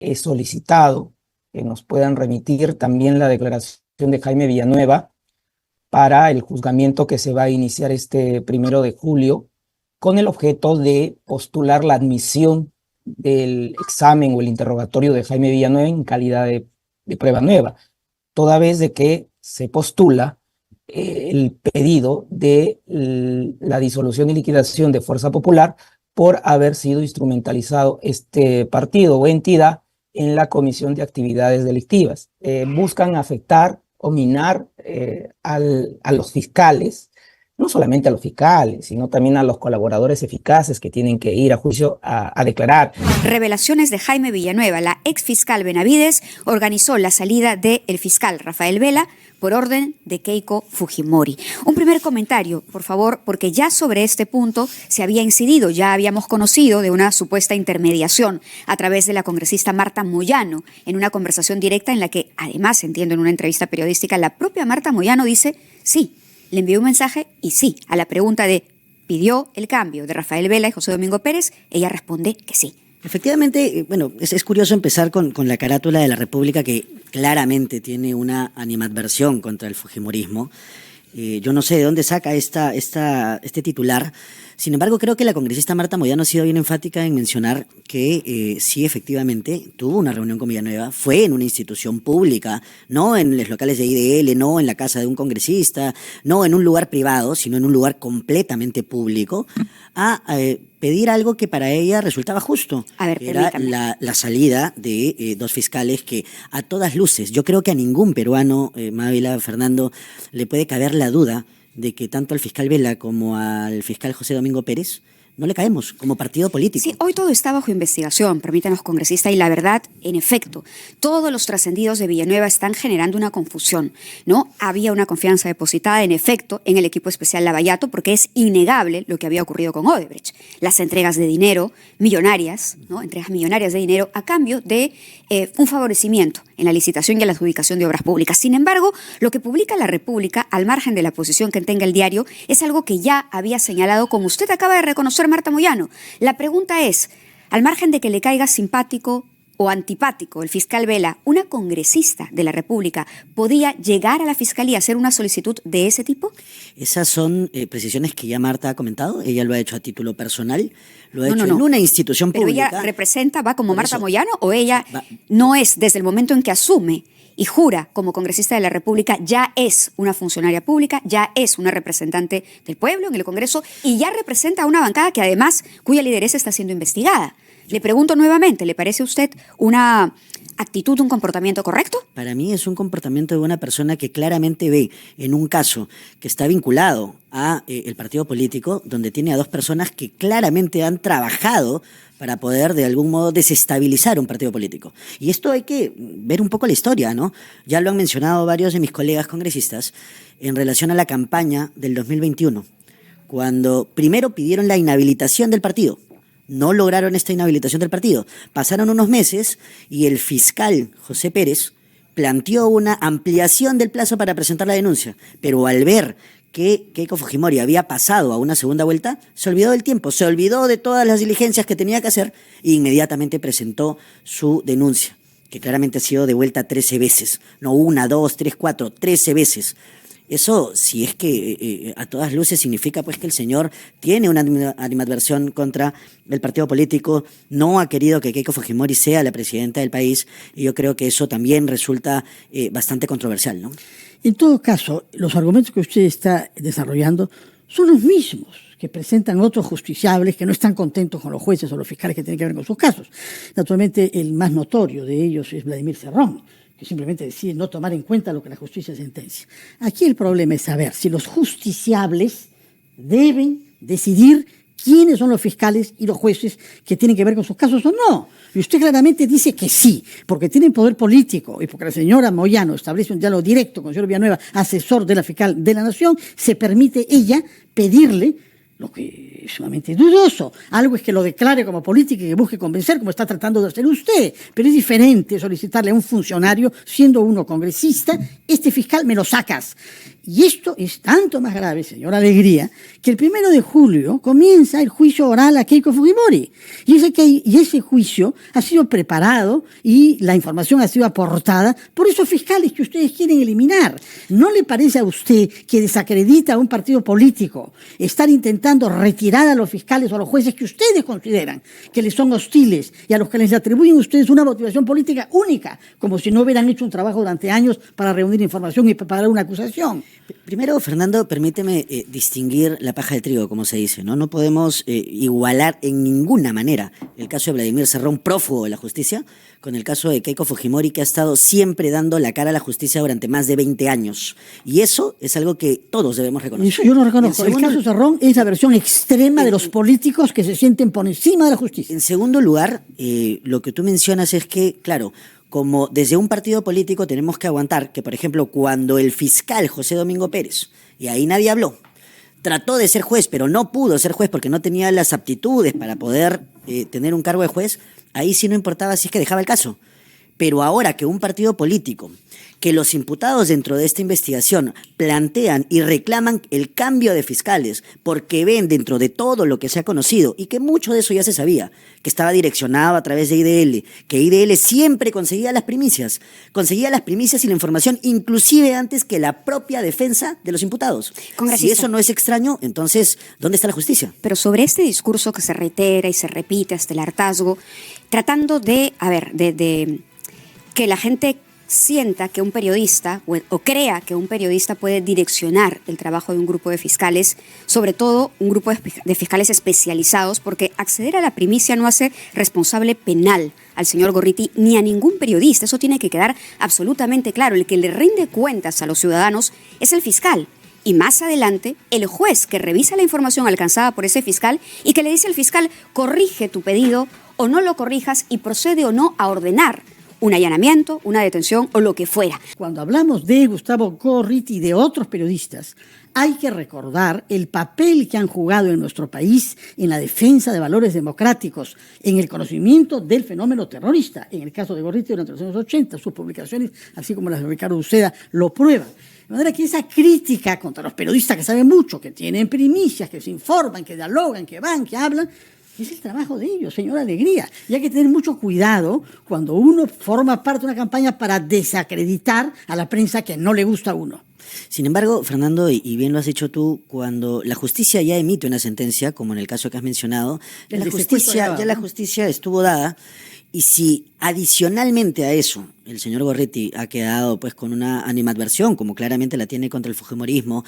he solicitado que nos puedan remitir también la declaración de Jaime Villanueva para el juzgamiento que se va a iniciar este 1 de julio, con el objeto de postular la admisión del examen o el interrogatorio de Jaime Villanueva en calidad de prueba nueva, toda vez de que se postula el pedido de la disolución y liquidación de Fuerza Popular por haber sido instrumentalizado este partido o entidad en la comisión de actividades delictivas. Buscan afectar o minar a los fiscales, no solamente a los fiscales, sino también a los colaboradores eficaces que tienen que ir a juicio a declarar. Revelaciones de Jaime Villanueva. La ex fiscal Benavides organizó la salida del fiscal Rafael Vela por orden de Keiko Fujimori. Un primer comentario, por favor, porque ya sobre este punto se había incidido, ya habíamos conocido de una supuesta intermediación a través de la congresista Marta Moyano en una conversación directa en la que, además, entiendo en una entrevista periodística, la propia Marta Moyano dice, sí, le envió un mensaje y sí, a la pregunta de ¿pidió el cambio de Rafael Vela y José Domingo Pérez? Ella responde que sí. Efectivamente, bueno, es curioso empezar con la carátula de la República, que claramente tiene una animadversión contra el fujimorismo. Yo no sé de dónde saca este titular. Sin embargo, creo que la congresista Marta Moyano ha sido bien enfática en mencionar que sí, efectivamente, tuvo una reunión con Villanueva, fue en una institución pública, no en los locales de IDL, no en la casa de un congresista, no en un lugar privado, sino en un lugar completamente público, a pedir algo que para ella resultaba justo. A ver, era la salida de dos fiscales que, a todas luces, yo creo que a ningún peruano, Mávila, Fernando, le puede caber la duda de que tanto al fiscal Vela como al fiscal José Domingo Pérez no le caemos como partido político. Sí, hoy todo está bajo investigación, permítanos, congresista, y la verdad, en efecto, todos los trascendidos de Villanueva están generando una confusión, ¿no? Había una confianza depositada, en efecto, en el equipo especial Lavallato, porque es innegable lo que había ocurrido con Odebrecht. Las entregas de dinero millonarias, ¿no? Entregas millonarias de dinero a cambio de un favorecimiento en la licitación y en la adjudicación de obras públicas. Sin embargo, lo que publica La República, al margen de la posición que tenga el diario, es algo que ya había señalado, como usted acaba de reconocer, Marta Moyano. La pregunta es, al margen de que le caiga simpático o antipático el fiscal Vela, ¿una congresista de la República podía llegar a la Fiscalía a hacer una solicitud de ese tipo? Esas son precisiones que ya Marta ha comentado. Ella lo ha hecho a título personal, lo ha hecho en una institución pública. ¿Pero ella representa, va como Marta Moyano, o ella no es, desde el momento en que asume y jura como congresista de la República, ya es una funcionaria pública, ya es una representante del pueblo en el Congreso y ya representa a una bancada que además, cuya lideresa está siendo investigada? Le pregunto nuevamente, ¿le parece a usted una actitud, un comportamiento correcto? Para mí es un comportamiento de una persona que claramente ve en un caso que está vinculado a el partido político, donde tiene a dos personas que claramente han trabajado para poder de algún modo desestabilizar un partido político. Y esto hay que ver un poco la historia, ¿no? Ya lo han mencionado varios de mis colegas congresistas en relación a la campaña del 2021, cuando primero pidieron la inhabilitación del partido. No lograron esta inhabilitación del partido. Pasaron unos meses y el fiscal José Pérez planteó una ampliación del plazo para presentar la denuncia, pero al ver que Keiko Fujimori había pasado a una segunda vuelta, se olvidó del tiempo, se olvidó de todas las diligencias que tenía que hacer e inmediatamente presentó su denuncia, que claramente ha sido devuelta 13 veces, no 1, 2, 3, 4, 13 veces. Eso, si es que a todas luces significa pues que el señor tiene una animadversión contra el partido político, no ha querido que Keiko Fujimori sea la presidenta del país, y yo creo que eso también resulta bastante controversial, ¿no? En todo caso, los argumentos que usted está desarrollando son los mismos que presentan otros justiciables que no están contentos con los jueces o los fiscales que tienen que ver con sus casos. Naturalmente, el más notorio de ellos es Vladimir Cerrón, que simplemente decide no tomar en cuenta lo que la justicia sentencia. Aquí el problema es saber si los justiciables deben decidir quiénes son los fiscales y los jueces que tienen que ver con sus casos o no. Y usted claramente dice que sí, porque tienen poder político y porque la señora Moyano establece un diálogo directo con el señor Villanueva, asesor de la fiscal de la Nación, se permite ella pedirle lo que es sumamente dudoso. Algo es que lo declare como política y que busque convencer, como está tratando de hacer usted. Pero es diferente solicitarle a un funcionario, siendo uno congresista, este fiscal me lo sacas. Y esto es tanto más grave, señora Alegría, que el 1 de julio comienza el juicio oral a Keiko Fujimori. Y ese juicio ha sido preparado y la información ha sido aportada por esos fiscales que ustedes quieren eliminar. ¿No le parece a usted que desacredita a un partido político estar intentando retirar a los fiscales o a los jueces que ustedes consideran que les son hostiles y a los que les atribuyen a ustedes una motivación política única, como si no hubieran hecho un trabajo durante años para reunir información y preparar una acusación? Primero, Fernando, permíteme distinguir la paja de trigo, como se dice, ¿no? No podemos igualar en ninguna manera el caso de Vladimir Cerrón, prófugo de la justicia, con el caso de Keiko Fujimori, que ha estado siempre dando la cara a la justicia durante más de 20 años. Y eso es algo que todos debemos reconocer. Eso yo no reconozco. El caso Cerrón es la versión extrema de los políticos que se sienten por encima de la justicia. En segundo lugar, lo que tú mencionas es que, claro, como desde un partido político tenemos que aguantar que, por ejemplo, cuando el fiscal José Domingo Pérez, y ahí nadie habló, trató de ser juez, pero no pudo ser juez porque no tenía las aptitudes para poder tener un cargo de juez, ahí sí no importaba si es que dejaba el caso. Pero ahora que un partido político, que los imputados dentro de esta investigación plantean y reclaman el cambio de fiscales porque ven dentro de todo lo que se ha conocido y que mucho de eso ya se sabía, que estaba direccionado a través de IDL, que IDL siempre conseguía las primicias y la información inclusive antes que la propia defensa de los imputados. Si eso no es extraño, entonces, ¿dónde está la justicia? Pero sobre este discurso que se reitera y se repite hasta el hartazgo, tratando de que la gente sienta que un periodista o crea que un periodista puede direccionar el trabajo de un grupo de fiscales, sobre todo un grupo de fiscales especializados, porque acceder a la primicia no hace responsable penal al señor Gorriti ni a ningún periodista. Eso tiene que quedar absolutamente claro. El que le rinde cuentas a los ciudadanos es el fiscal. Y más adelante, el juez que revisa la información alcanzada por ese fiscal y que le dice al fiscal, corrige tu pedido o no lo corrijas y procede o no a ordenar un allanamiento, una detención o lo que fuera. Cuando hablamos de Gustavo Gorriti y de otros periodistas, hay que recordar el papel que han jugado en nuestro país en la defensa de valores democráticos, en el conocimiento del fenómeno terrorista. En el caso de Gorriti durante los años 80, sus publicaciones, así como las de Ricardo Uceda, lo prueban. De manera que esa crítica contra los periodistas que saben mucho, que tienen primicias, que se informan, que dialogan, que van, que hablan, es el trabajo de ellos, señora Alegría. Y hay que tener mucho cuidado cuando uno forma parte de una campaña para desacreditar a la prensa que no le gusta a uno. Sin embargo, Fernando, y bien lo has dicho tú, cuando la justicia ya emite una sentencia, como en el caso que has mencionado, ya la justicia estuvo dada. Y si adicionalmente a eso el señor Gorriti ha quedado pues con una animadversión, como claramente la tiene contra el fujimorismo,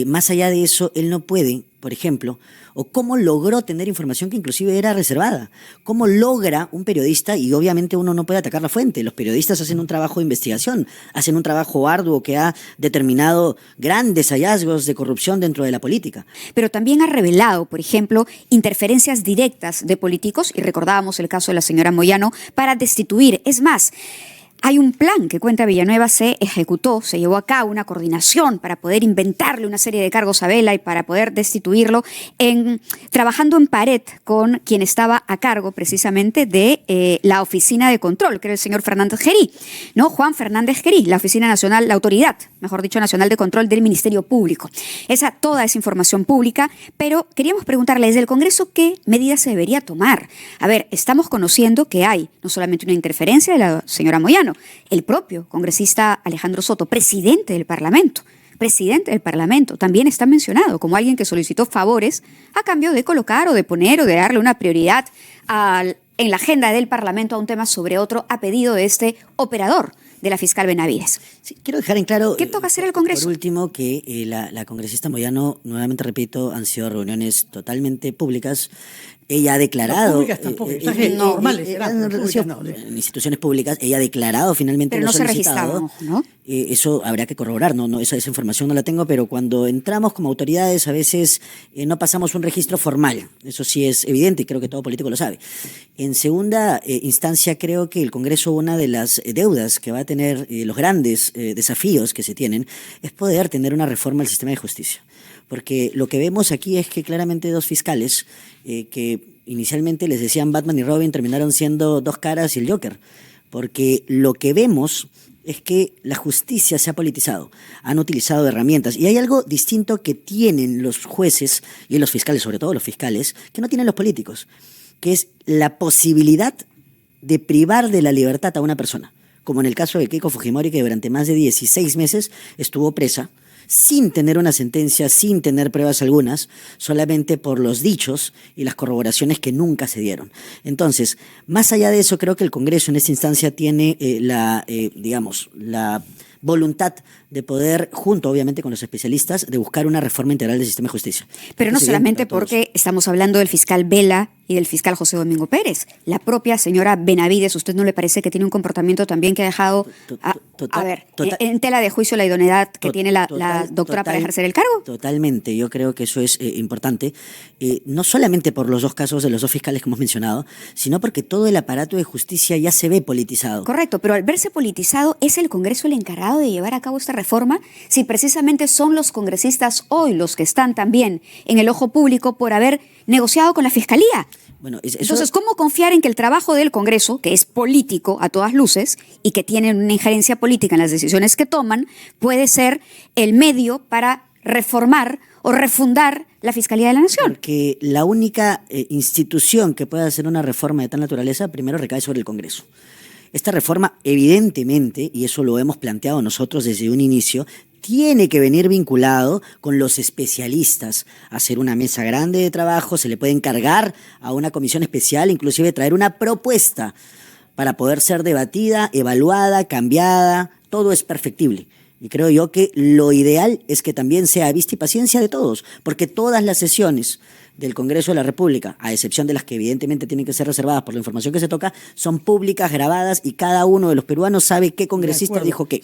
más allá de eso, él no puede, por ejemplo, o cómo logró tener información que inclusive era reservada, cómo logra un periodista, y obviamente uno no puede atacar la fuente, los periodistas hacen un trabajo de investigación, hacen un trabajo arduo que ha determinado grandes hallazgos de corrupción dentro de la política. Pero también ha revelado, por ejemplo, interferencias directas de políticos, y recordábamos el caso de la señora Moyano, para destituir. Es más, hay un plan que cuenta Villanueva, se ejecutó, se llevó a cabo una coordinación para poder inventarle una serie de cargos a Vela y para poder destituirlo, trabajando en pared con quien estaba a cargo precisamente de la oficina de control, que era el señor Fernández Gerí, ¿no? Juan Fernández Gerí, la oficina nacional, la autoridad, mejor dicho, nacional de control del Ministerio Público. Toda esa información pública, pero queríamos preguntarle desde el Congreso qué medidas se debería tomar. A ver, estamos conociendo que hay no solamente una interferencia de la señora Moyano, el propio congresista Alejandro Soto, presidente del Parlamento, también está mencionado como alguien que solicitó favores a cambio de colocar o de poner o de darle una prioridad en la agenda del Parlamento a un tema sobre otro a pedido de este operador de la fiscal Benavides. Sí, quiero dejar en claro, ¿qué toca hacer el Congreso? Por último, que la congresista Moyano, nuevamente repito, han sido reuniones totalmente públicas. Ella ha declarado... Públicas tampoco, normales, en instituciones públicas, ella ha declarado finalmente... Pero no se registraron, ¿no? Eso habrá que corroborar, no esa información no la tengo, pero cuando entramos como autoridades a veces no pasamos un registro formal, eso sí es evidente y creo que todo político lo sabe. En segunda instancia, creo que el Congreso, una de las deudas que va a tener, los grandes desafíos que se tienen, es poder tener una reforma del sistema de justicia. Porque lo que vemos aquí es que claramente dos fiscales que inicialmente les decían Batman y Robin terminaron siendo dos caras y el Joker. porque lo que vemos es que la justicia se ha politizado, han utilizado herramientas, y hay algo distinto que tienen los jueces y los fiscales, sobre todo los fiscales, que no tienen los políticos, que es la posibilidad de privar de la libertad a una persona, como en el caso de Keiko Fujimori, que durante más de 16 meses estuvo presa, sin tener una sentencia, sin tener pruebas algunas, solamente por los dichos y las corroboraciones que nunca se dieron. Entonces, más allá de eso, creo que el Congreso en esta instancia tiene la voluntad de poder, junto obviamente con los especialistas, de buscar una reforma integral del sistema de justicia. Pero no solamente porque estamos hablando del fiscal Vela y del fiscal José Domingo Pérez. La propia señora Benavides, ¿usted no le parece que tiene un comportamiento también que ha dejado, en tela de juicio la idoneidad que tiene la doctora para ejercer el cargo? Totalmente, yo creo que eso es importante, no solamente por los dos casos de los dos fiscales que hemos mencionado, sino porque todo el aparato de justicia ya se ve politizado. Correcto, pero al verse politizado, ¿es el Congreso el encargado de llevar a cabo esta reforma? Si precisamente son los congresistas hoy los que están también en el ojo público por haber negociado con la Fiscalía. Bueno, Entonces, ¿cómo confiar en que el trabajo del Congreso, que es político a todas luces y que tiene una injerencia política en las decisiones que toman, puede ser el medio para reformar o refundar la Fiscalía de la Nación? Porque la única institución que puede hacer una reforma de tal naturaleza, primero recae sobre el Congreso. Esta reforma, evidentemente, y eso lo hemos planteado nosotros desde un inicio, tiene que venir vinculado con los especialistas, hacer una mesa grande de trabajo, se le puede encargar a una comisión especial, inclusive traer una propuesta para poder ser debatida, evaluada, cambiada, todo es perfectible. Y creo yo que lo ideal es que también sea a vista y paciencia de todos, porque todas las sesiones del Congreso de la República, a excepción de las que evidentemente tienen que ser reservadas por la información que se toca, son públicas, grabadas, y cada uno de los peruanos sabe qué congresista dijo qué.